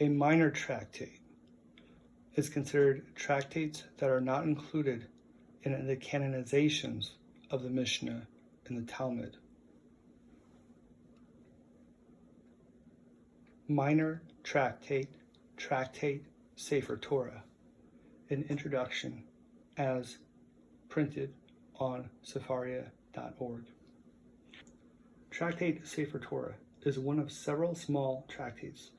A minor tractate is considered tractates that are not included in the canonizations of the Mishnah and the Talmud. Minor tractate, Tractate Sefer Torah, an introduction as printed on Sefaria.org. Tractate Sefer Torah is one of several small tractates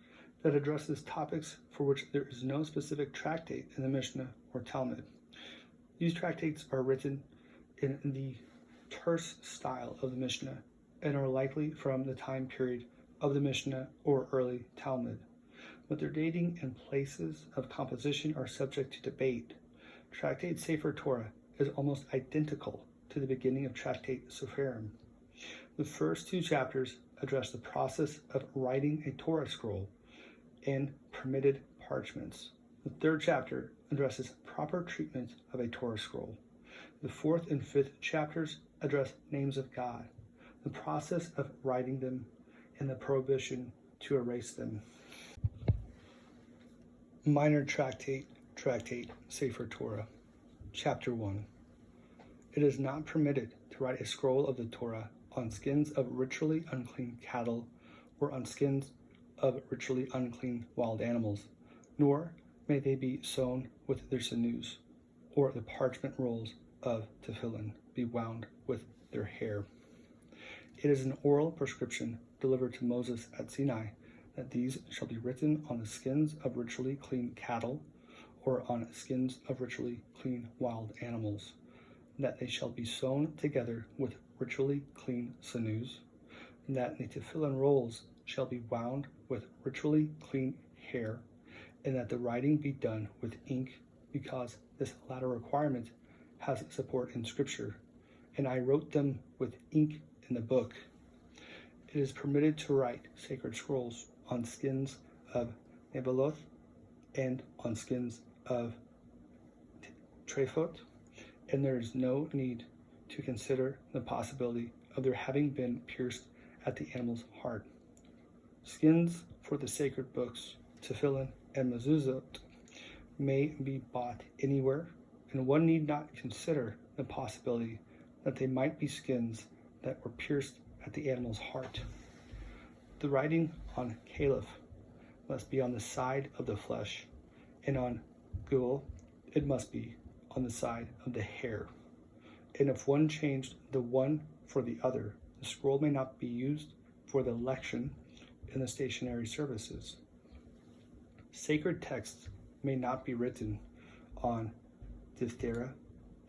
that addresses topics for which there is no specific tractate in the Mishnah or Talmud. These tractates are written in the terse style of the Mishnah and are likely from the time period of the Mishnah or early Talmud, but their dating and places of composition are subject to debate. Tractate Sefer Torah is almost identical to the beginning of Tractate Sopharim. The first two chapters address the process of writing a Torah scroll in permitted parchments. The third chapter addresses proper treatment of a Torah scroll. The fourth and fifth chapters address names of God, the process of writing them, and the prohibition to erase them. Minor tractate, Tractate Sefer Torah. Chapter 1. It is not permitted to write a scroll of the Torah on skins of ritually unclean cattle or on skins of ritually unclean wild animals, nor may they be sewn with their sinews, or the parchment rolls of tefillin be wound with their hair. It is an oral prescription delivered to Moses at Sinai that these shall be written on the skins of ritually clean cattle or on skins of ritually clean wild animals, that they shall be sewn together with ritually clean sinews, and that the tefillin rolls shall be wound with ritually clean hair, and that the writing be done with ink, because this latter requirement has support in Scripture. And I wrote them with ink in the book. It is permitted to write sacred scrolls on skins of nebeloth and on skins of trephot, and there is no need to consider the possibility of their having been pierced at the animal's heart. Skins for the sacred books, tefillin and mezuzot, may be bought anywhere, and one need not consider the possibility that they might be skins that were pierced at the animal's heart. The writing on caliph must be on the side of the flesh, and on gul it must be on the side of the hair. And if one changed the one for the other, the scroll may not be used for the lection in the stationary services. Sacred texts may not be written on diphthera,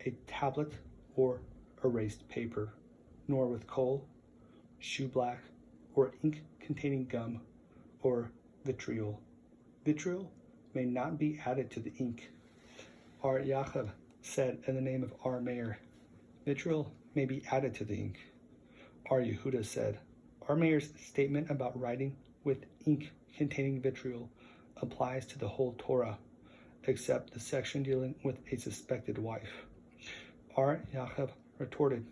a tablet, or erased paper, nor with coal, shoeblack, or ink containing gum or vitriol. Vitriol may not be added to the ink. R. Yaakov said in the name of R. Meir, vitriol may be added to the ink. R. Yehuda said, R. Meir's statement about writing with ink containing vitriol applies to the whole Torah, except the section dealing with a suspected wife. R. Yaakov retorted,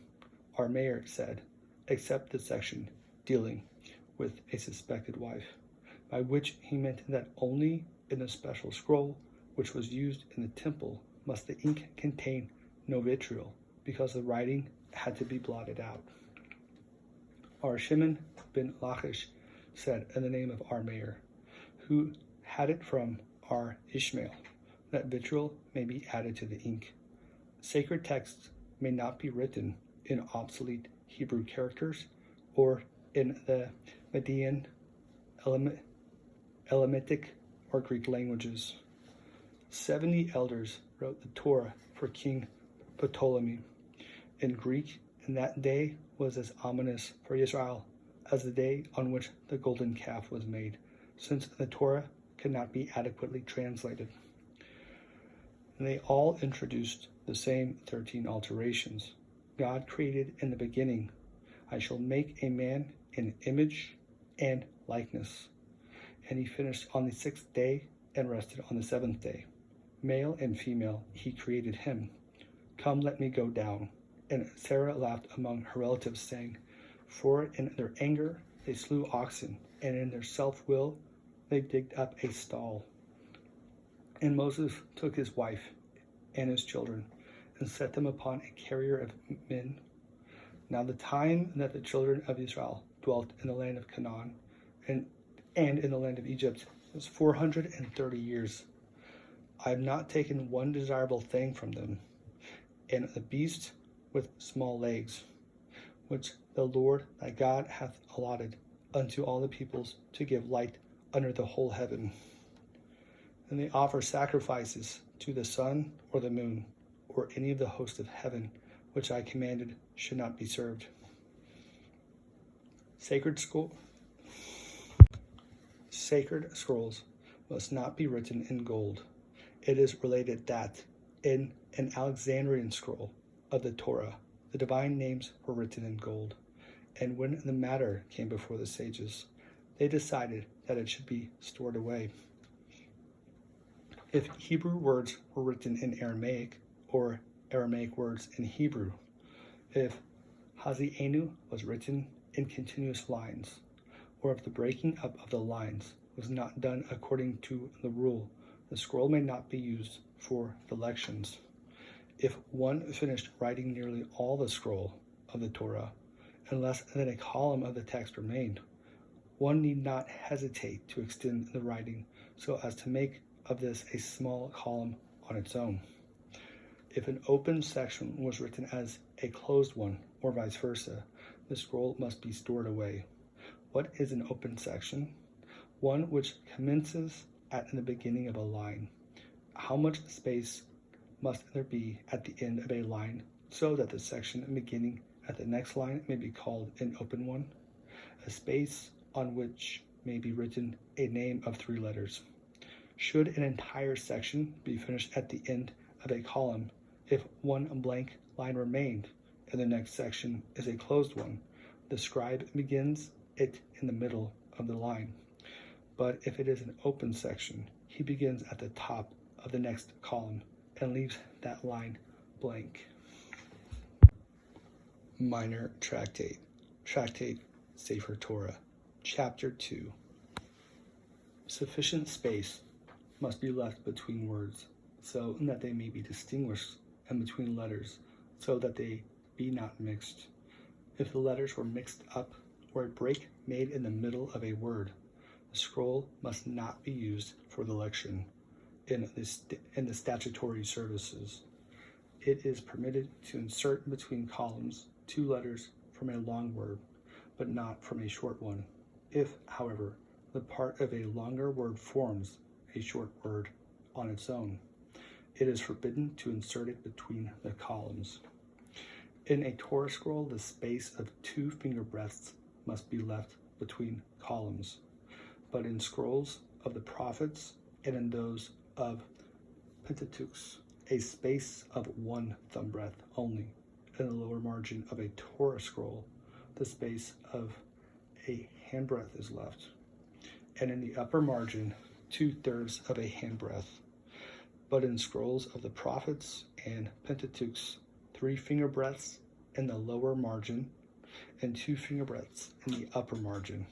R. Meir said, except the section dealing with a suspected wife, by which he meant that only in the special scroll which was used in the temple must the ink contain no vitriol, because the writing had to be blotted out. R. Shimon ben Lachish said in the name of R. Meir, who had it from R. Ishmael, that vitriol may be added to the ink. Sacred texts may not be written in obsolete Hebrew characters or in the Median, Elamitic, or Greek languages. 70 elders wrote the Torah for King Ptolemy in Greek, and that day was as ominous for Israel as the day on which the golden calf was made, since the Torah could not be adequately translated. And they all introduced the same 13 alterations. God created in the beginning, I shall make a man in image and likeness. And he finished on the 6th day and rested on the 7th day. Male and female, he created him. Come, let me go down. And Sarah laughed among her relatives, saying, for in their anger they slew oxen, and in their self-will they digged up a stall. And Moses took his wife and his children and set them upon a carrier of men. Now the time that the children of Israel dwelt in the land of Canaan and in the land of Egypt was 430 years. I have not taken one desirable thing from them, and the beast with small legs, which the Lord thy God hath allotted unto all the peoples to give light under the whole heaven. And they offer sacrifices to the sun or the moon, or any of the host of heaven, which I commanded should not be served. Sacred scrolls must not be written in gold. It is related that in an Alexandrian scroll of the Torah, the divine names were written in gold. And when the matter came before the sages, they decided that it should be stored away. If Hebrew words were written in Aramaic, or Aramaic words in Hebrew, if Hazienu was written in continuous lines, or if the breaking up of the lines was not done according to the rule, the scroll may not be used for the lections. If one finished writing nearly all the scroll of the Torah, and less than a column of the text remained, one need not hesitate to extend the writing so as to make of this a small column on its own. If an open section was written as a closed one, or vice versa, the scroll must be stored away. What is an open section? One which commences at the beginning of a line. How much space must there be at the end of a line so that the section beginning at the next line may be called an open one? A space on which may be written a name of 3 letters. Should an entire section be finished at the end of a column, if one blank line remained and the next section is a closed one, the scribe begins it in the middle of the line. But if it is an open section, he begins at the top of the next column and leaves that line blank. Minor Tractate, Tractate Sefer Torah, Chapter 2. Sufficient space must be left between words, so that they may be distinguished, and between letters, so that they be not mixed. If the letters were mixed up, or a break made in the middle of a word, the scroll must not be used for the lection in the statutory services. It is permitted to insert between columns 2 letters from a long word, but not from a short one. If, however, the part of a longer word forms a short word on its own, it is forbidden to insert it between the columns. In a Torah scroll, the space of 2 finger breadths must be left between columns, but in scrolls of the prophets and in those of Pentateuch, a space of 1 thumb breadth only. In the lower margin of a Torah scroll, the space of a handbreadth is left, and in the upper margin, 2/3 of a handbreadth. But in scrolls of the prophets and Pentateuch, 3 finger breadths in the lower margin and 2 finger breadths in the upper margin.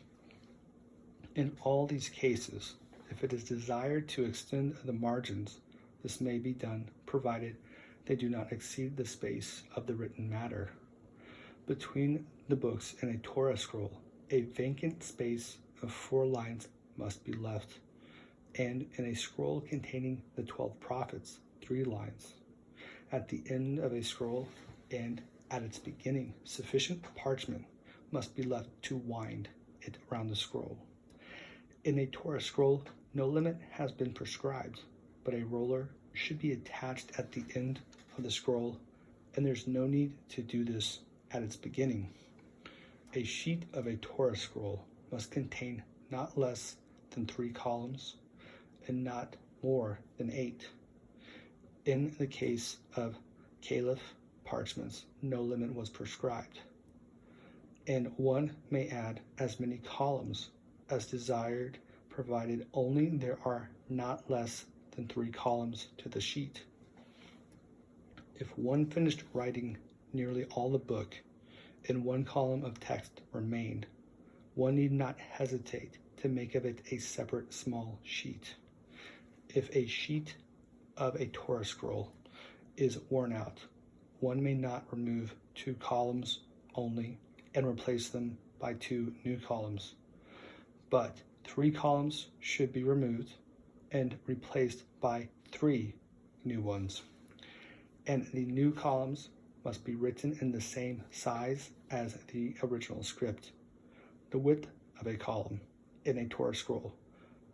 In all these cases, if it is desired to extend the margins, this may be done, provided they do not exceed the space of the written matter. Between the books in a Torah scroll, a vacant space of 4 lines must be left, and in a scroll containing the 12 prophets, 3 lines. At the end of a scroll and at its beginning, sufficient parchment must be left to wind it around the scroll. In a Torah scroll, no limit has been prescribed, but a roller should be attached at the end of the scroll, and there's no need to do this at its beginning. A sheet of a Torah scroll must contain not less than 3 columns and not more than 8. In the case of caliph parchments, no limit was prescribed, and one may add as many columns as desired, provided only there are not less than 3 columns to the sheet. If one finished writing nearly all the book and 1 column of text remained, one need not hesitate to make of it a separate small sheet. If a sheet of a Torah scroll is worn out, one may not remove 2 columns only and replace them by 2 new columns, but 3 columns should be removed and replaced by 3 new ones. And the new columns must be written in the same size as the original script. The width of a column in a Torah scroll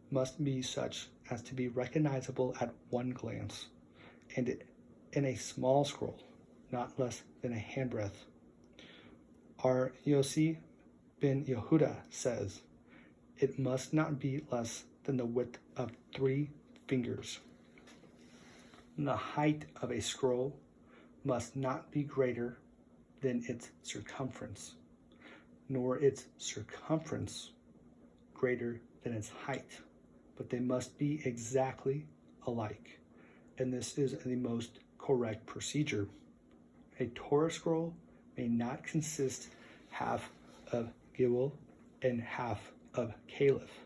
must be such as to be recognizable at one glance, and in a small scroll, not less than a handbreadth. Our Yossi ben Yehuda says, it must not be less than the width of 3 fingers. The height of a scroll must not be greater than its circumference, nor its circumference greater than its height, but they must be exactly alike, and this is the most correct procedure. A Torah scroll may not consist half of Gilgal and half of Caliph,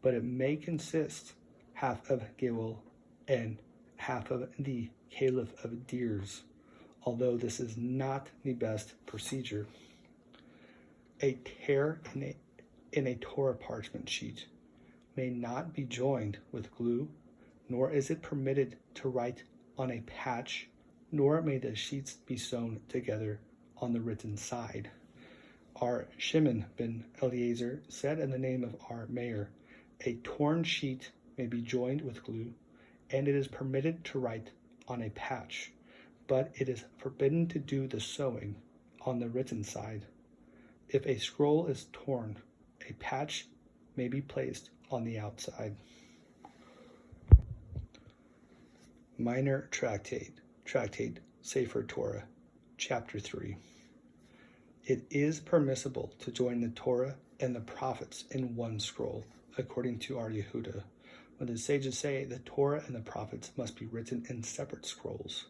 but it may consist half of Gilgal and half of the Caliph of Deers, although this is not the best procedure. A tear in a Torah parchment sheet may not be joined with glue, nor is it permitted to write on a patch, nor may the sheets be sewn together on the written side. Our Shimon ben Eliezer said in the name of our mayor, a torn sheet may be joined with glue, and it is permitted to write on a patch, but it is forbidden to do the sewing on the written side. If a scroll is torn, a patch may be placed on the outside. Minor Tractate, Tractate Sefer Torah, Chapter 3. It is permissible to join the Torah and the prophets in one scroll, according to our Yehuda, when the sages say the Torah and the prophets must be written in separate scrolls.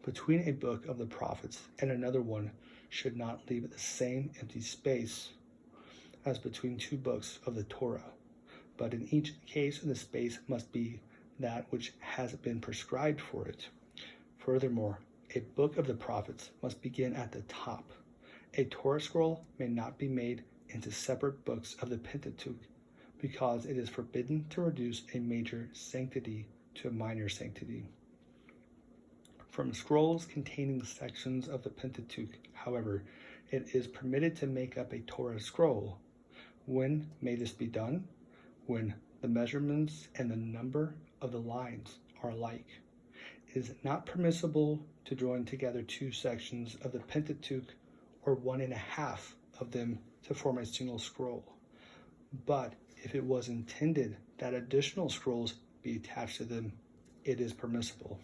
Between a book of the prophets and another one should not leave the same empty space as between 2 books of the Torah, but in each case the space must be that which has been prescribed for it. Furthermore, a book of the prophets must begin at the top. A Torah scroll may not be made into separate books of the Pentateuch, because it is forbidden to reduce a major sanctity to a minor sanctity. From scrolls containing sections of the Pentateuch, however, it is permitted to make up a Torah scroll. When may this be done? When the measurements and the number of the lines are alike. It is not permissible to join together 2 sections of the Pentateuch or 1.5 of them to form a single scroll. But if it was intended that additional scrolls be attached to them, it is permissible.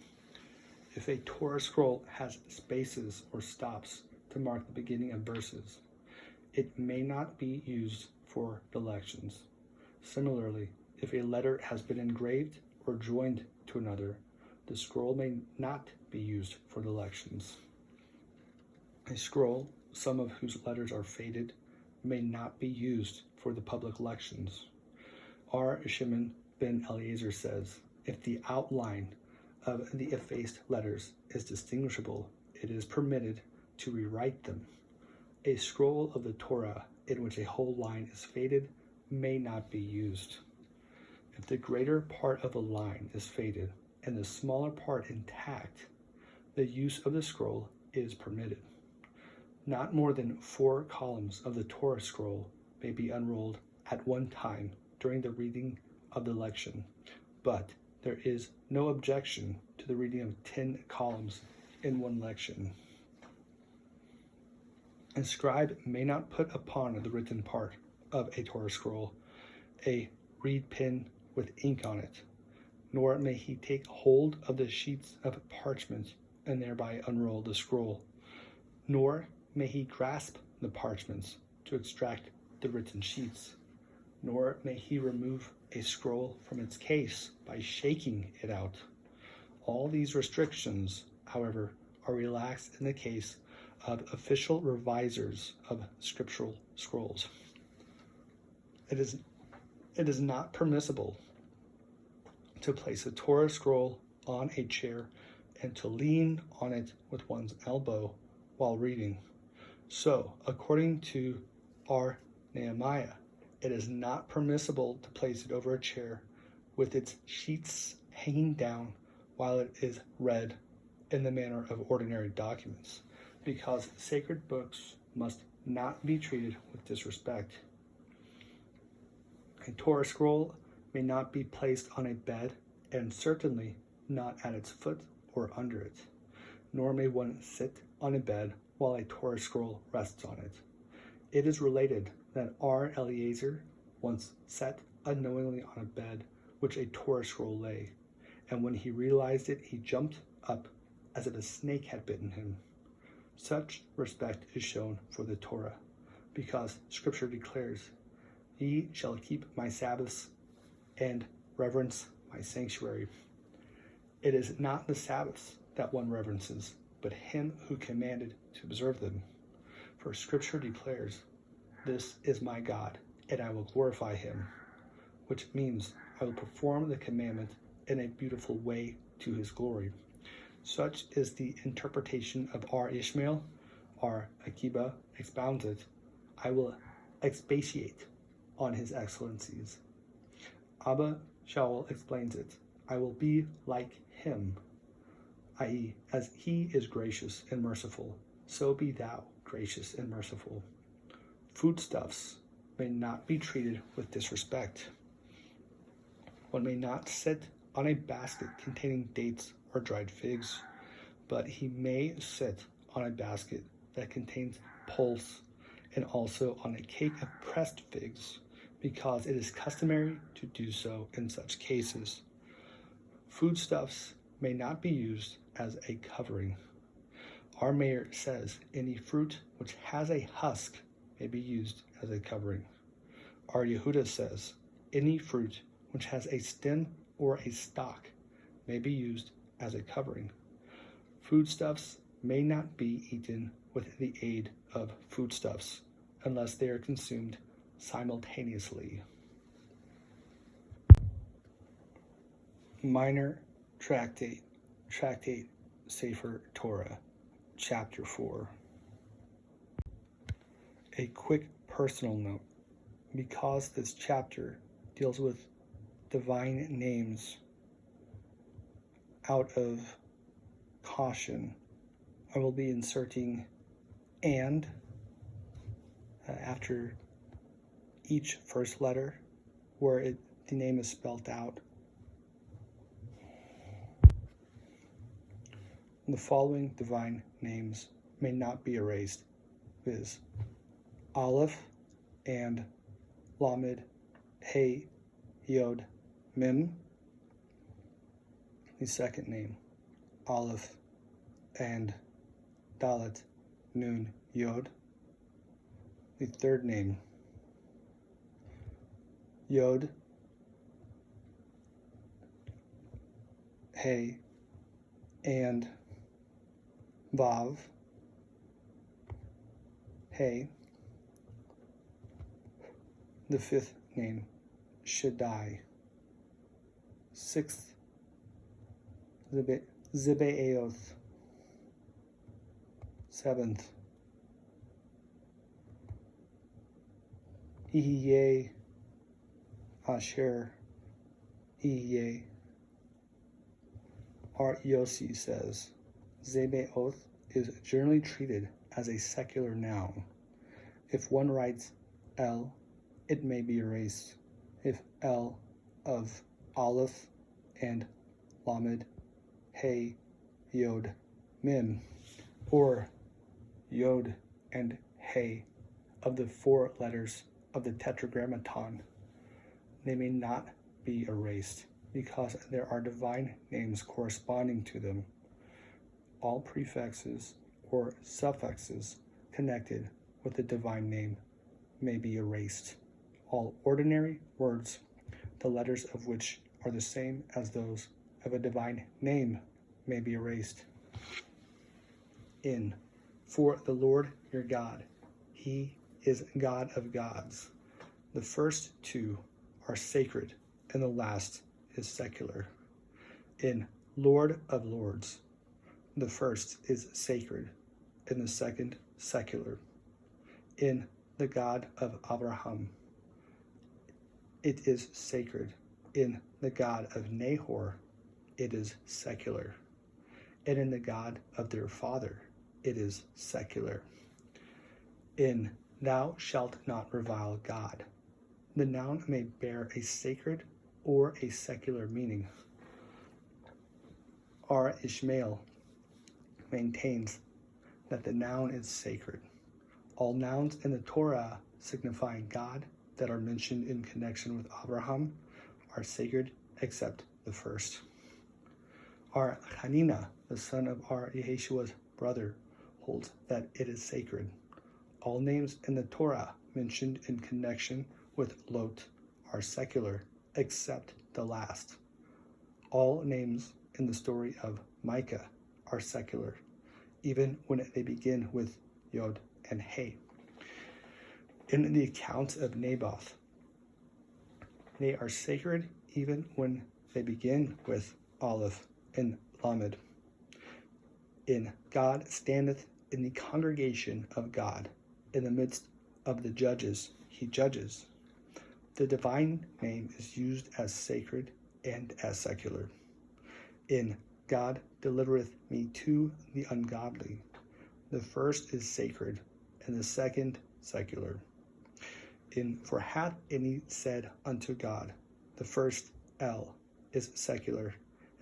If a Torah scroll has spaces or stops to mark the beginning of verses, it may not be used for the lections. Similarly, if a letter has been engraved or joined to another, the scroll may not be used for the lections. A scroll, some of whose letters are faded, may not be used for the public lections. Our Shimon ben Eliezer says, if the outline of the effaced letters is distinguishable, it is permitted to rewrite them. A scroll of the Torah in which a whole line is faded may not be used. If the greater part of the line is faded and the smaller part intact, the use of the scroll is permitted. Not more than 4 columns of the Torah scroll may be unrolled at one time during the reading of the lection, but there is no objection to the reading of 10 columns in one lection. A scribe may not put upon the written part of a Torah scroll a reed pen with ink on it, nor may he take hold of the sheets of parchment and thereby unroll the scroll, nor may he grasp the parchments to extract the written sheets, nor may he remove a scroll from its case by shaking it out. All these restrictions, however, are relaxed in the case of official revisers of scriptural scrolls. It It is not permissible to place a Torah scroll on a chair and to lean on it with one's elbow while reading. So, according to our Nehemiah, it is not permissible to place it over a chair with its sheets hanging down while it is read in the manner of ordinary documents, because sacred books must not be treated with disrespect. A Torah scroll may not be placed on a bed, and certainly not at its foot or under it, nor may one sit on a bed while a Torah scroll rests on it. It is related that our Eliezer once sat unknowingly on a bed which a Torah scroll lay, and when he realized it, he jumped up as if a snake had bitten him. Such respect is shown for the Torah, because Scripture declares, "Ye shall keep my Sabbaths and reverence my sanctuary." It is not the Sabbaths that one reverences, but him who commanded to observe them. For Scripture declares, "This is my God, and I will glorify him," which means I will perform the commandment in a beautiful way to his glory. Such is the interpretation of our Ishmael. Our Akiba expounds it. I will expatiate on his excellencies. Abba Shaul explains it. I will be like him, i.e., as he is gracious and merciful, so be thou gracious and merciful. Foodstuffs may not be treated with disrespect. One may not sit on a basket containing dates or dried figs, but he may sit on a basket that contains pulse and also on a cake of pressed figs, because it is customary to do so in such cases. Foodstuffs may not be used as a covering. Our mayor says any fruit which has a husk may be used as a covering. Our Yehuda says any fruit which has a stem or a stalk may be used as a covering. Foodstuffs may not be eaten with the aid of foodstuffs unless they are consumed simultaneously. Minor Tractate, Tractate Sefer Torah, Chapter 4. A quick personal note. Because this chapter deals with divine names, out of caution, I will be inserting "and" after each first letter where the name is spelled out. The following divine names may not be erased, viz. Aleph and Lamed, Hey, Yod, Mem. The second name, Aleph and Dalet, Nun, Yod. The third name, Yod, Hey, and Vav, Hey. The fifth name, Shaddai. Sixth, Zebaoth. Seventh, Ihyeh, Asher, Ihyeh. Art Yossi says, Zebaoth is generally treated as a secular noun. If one writes El, it may be erased. If El of Aleph and Lamed, Hey, Yod, Mem, or Yod and Hey of the 4 letters of the Tetragrammaton, they may not be erased because there are divine names corresponding to them. All prefixes or suffixes connected with the divine name may be erased. All ordinary words, the letters of which are the same as those of a divine name, may be erased. For the Lord your God, he is God of gods. The first 2 are sacred, and the last is secular. In Lord of Lords, the first is sacred, and the second secular. In the God of Abraham, it is sacred. In the God of Nahor, it is secular. And in the God of their father, it is secular. In thou shalt not revile God, the noun may bear a sacred or a secular meaning. R. Ishmael maintains that the noun is sacred. All nouns in the Torah signifying God that are mentioned in connection with Abraham are sacred except the first. R. Hanina, the son of R. Yeshua's brother, holds that it is sacred. All names in the Torah mentioned in connection with Lot are secular except the last. All names in the story of Micah are secular, even when they begin with Yod and He. In the account of Naboth, they are sacred even when they begin with Aleph and Lamed. In God standeth in the congregation of God, in the midst of the judges he judges. The divine name is used as sacred and as secular. In God delivereth me to the ungodly, the first is sacred, and the second secular. In for hath any said unto God, the first L is secular,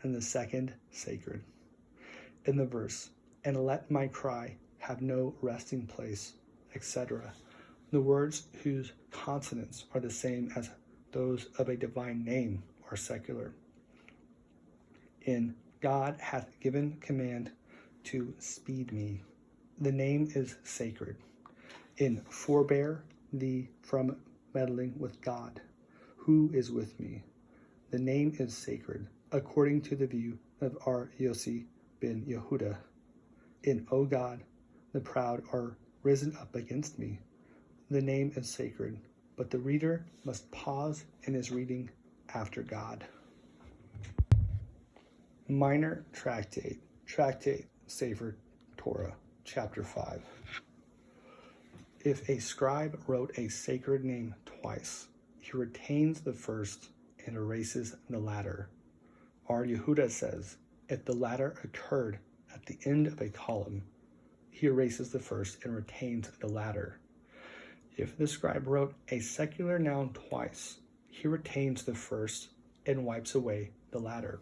and the second sacred. In the verse, and let my cry have no resting place, etc., the words whose consonants are the same as those of a divine name are secular. In God hath given command to speed me, the name is sacred. In forbear thee from meddling with God, who is with me, the name is sacred, according to the view of R. Yossi ben Yehuda. In O God, the proud are risen up against me, the name is sacred, but the reader must pause in his reading after God. Minor Tractate, Tractate Sefer Torah, Chapter 5. If a scribe wrote a sacred name twice, he retains the first and erases the latter. R. Yehuda says, if the latter occurred at the end of a column, he erases the first and retains the latter. If the scribe wrote a secular noun twice, he retains the first and wipes away the latter.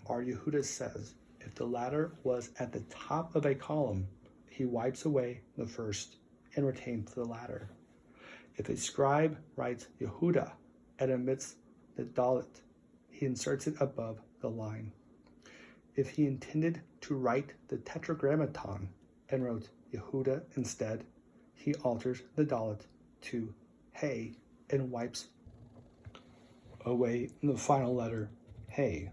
R. Yehuda says, if the latter was at the top of a column, he wipes away the first and retains the latter. If a scribe writes Yehuda and omits the dalet, he inserts it above the line. If he intended to write the tetragrammaton and wrote Yehuda instead, he alters the dalet to He and wipes away the final letter He.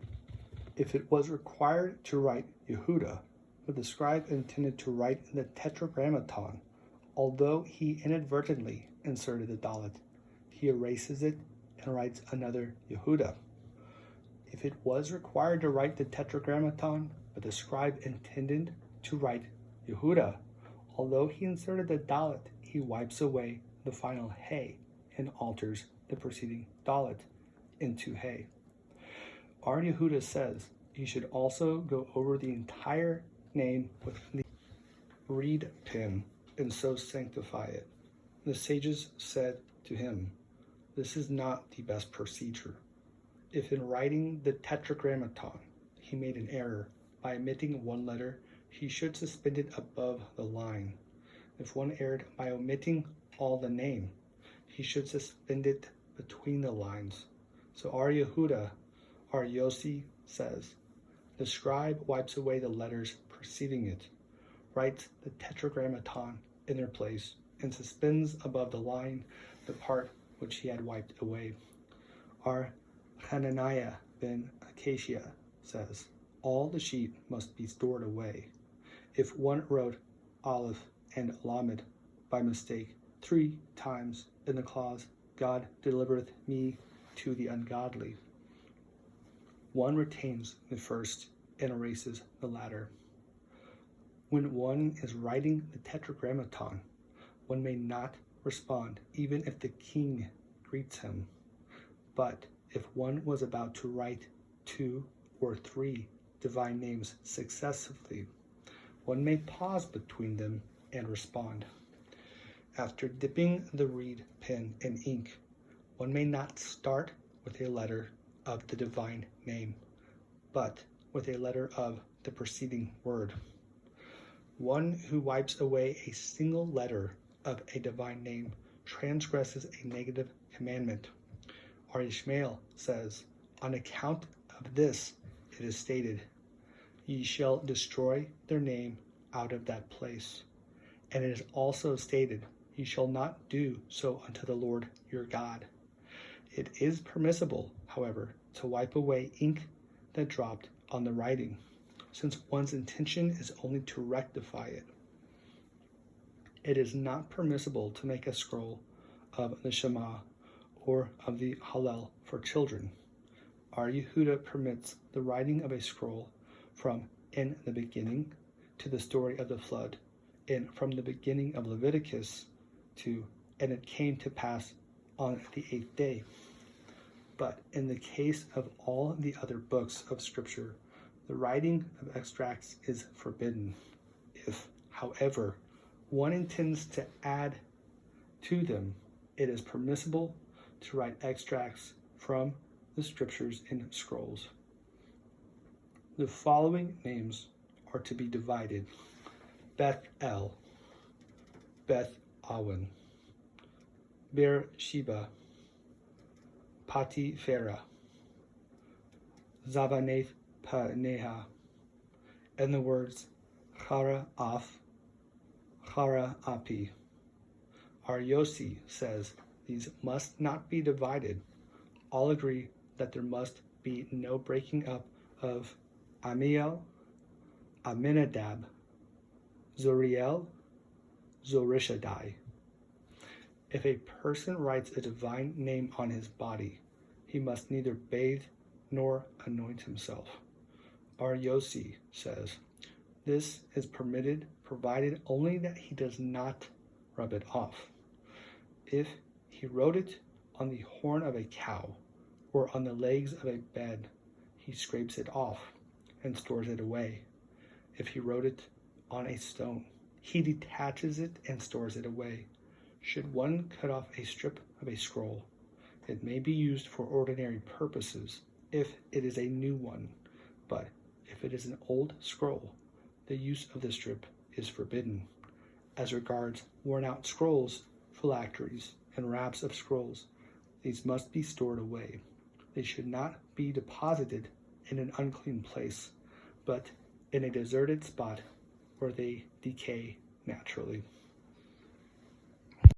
If it was required to write Yehuda, but the scribe intended to write the tetragrammaton, although he inadvertently inserted the dalet, he erases it and writes another Yehuda. If it was required to write the tetragrammaton, but the scribe intended to write Yehuda, although he inserted the dalet, he wipes away the final He and alters the preceding dalet into He. R. Yehuda says you should also go over the entire name with the reed pen and so sanctify it. The sages said to him, this is not the best procedure. If in writing the tetragrammaton he made an error by omitting one letter, he should suspend it above the line. If one erred by omitting all the name, he should suspend it between the lines. So R. Yehuda, R. Yossi says, the scribe wipes away the letters preceding it, writes the tetragrammaton in their place, and suspends above the line the part which he had wiped away. R. Hananiah ben Acacia says, all the sheep must be stored away. If one wrote Aleph and Lamed by mistake 3 times in the clause, God delivereth me to the ungodly. One retains the first and erases the latter. When one is writing the Tetragrammaton, one may not respond even if the king greets him. But if one was about to write 2 or 3 divine names successively, one may pause between them and respond. After dipping the reed pen in ink, one may not start with a letter of the divine name, but with a letter of the preceding word. One who wipes away a single letter of a divine name transgresses a negative commandment. Or Ishmael says, on account of this it is stated, ye shall destroy their name out of that place. And it is also stated, ye shall not do so unto the Lord your God. It is permissible, however, to wipe away ink that dropped on the writing, since one's intention is only to rectify it. It is not permissible to make a scroll of the Shema or of the Hallel for children. Ar Yehuda permits the writing of a scroll from in the beginning to the story of the flood, and from the beginning of Leviticus to and it came to pass on the 8th day. But in the case of all the other books of Scripture, the writing of extracts is forbidden. If, however, one intends to add to them, it is permissible to write extracts from the Scriptures in scrolls. The following names are to be divided: Beth El, Beth Awen, Beersheba, Pati-Ferah, Zavaneth Paneha, and the words Chara Af, Chara Api. Ar Yossi says these must not be divided. All agree that there must be no breaking up of Amiel, Aminadab, Zoriel, Zorishadai. If a person writes a divine name on his body, he must neither bathe nor anoint himself. Ar Yossi says, this is permitted provided only that he does not rub it off. If he wrote it on the horn of a cow or on the legs of a bed, he scrapes it off and stores it away. If he wrote it on a stone, he detaches it and stores it away. Should one cut off a strip of a scroll, it may be used for ordinary purposes if it is a new one, but if it is an old scroll, the use of the strip is forbidden. As regards worn-out scrolls, phylacteries, and wraps of scrolls, these must be stored away. They should not be deposited in an unclean place, but in a deserted spot where they decay naturally.